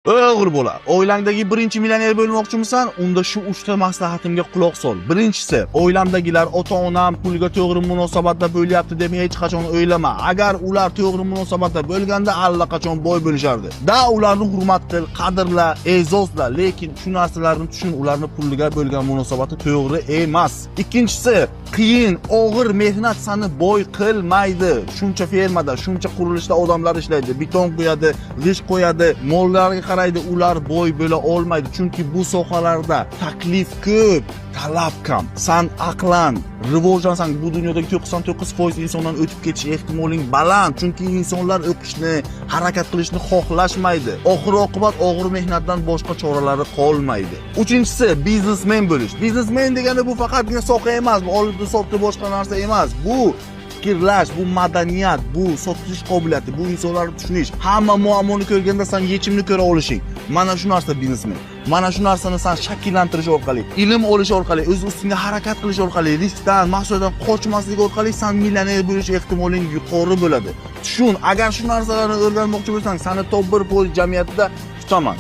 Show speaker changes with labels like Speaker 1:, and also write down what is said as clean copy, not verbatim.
Speaker 1: O'g'ri bola, oilandagi birinchi millioner bo'lmoqchimisan? Unda shu 3 ta maslahatimga quloq sol. Birinchisi, oilamdagilar ota-onam pulga to'g'ri munosabatda bo'lyapti deb hech qachon o'ylama. Agar ular to'g'ri munosabatda bo'lganda allaqachon boy bo'lishardi. Da ularni hurmat qil, qadrla, e'zozla, lekin shu narsalarni tushun, ularni pulga bo'lgan munosabati to'g'ri emas. Ikkinchisi, qiyin, og'ir mehnat seni boy qilmaydi. Shuncha fermada, shuncha qurilishda odamlar ishlaydi, beton qo'yadi, g'isht qo'yadi, mollarga qaraydi, ular boy bo'la olmaydi. Chunki bu sohalarda taklif ko'p, talab kam. Sen aqlan rivojlansan, bu dunyodagi 99% insondan o'tib ketish ehtimoling baland. Chunki insonlar o'qishni, harakat qilishni xohlashmaydi. Oxir oqibat og'ir mehnatdan boshqa choralari qolmaydi. Uchinchisi, biznesmen bo'lish. Biznesmen degani bu faqatgina soha emas, bu oldi sotdi boshqa narsa emas. Bu fikrlash, bu madaniyat, bu sotish qobiliyati, bu insonlarni tushunish. Hamma muammoni ko'rganda sen yechimni ko'ra olishing. Mana shu narsa biznesmen. Mana shu narsani sen shakllantirish orqali, ilm olish orqali, o'z ustingga harakat qilish orqali, riskdan, mahsulotdan qochmaslik orqali sen millioner bo'lish ehtimoling yuqori bo'ladi. Tushun, agar shu narsalarni o'rganmoqchi bo'lsang, seni top 1% jamiyatida tutaman.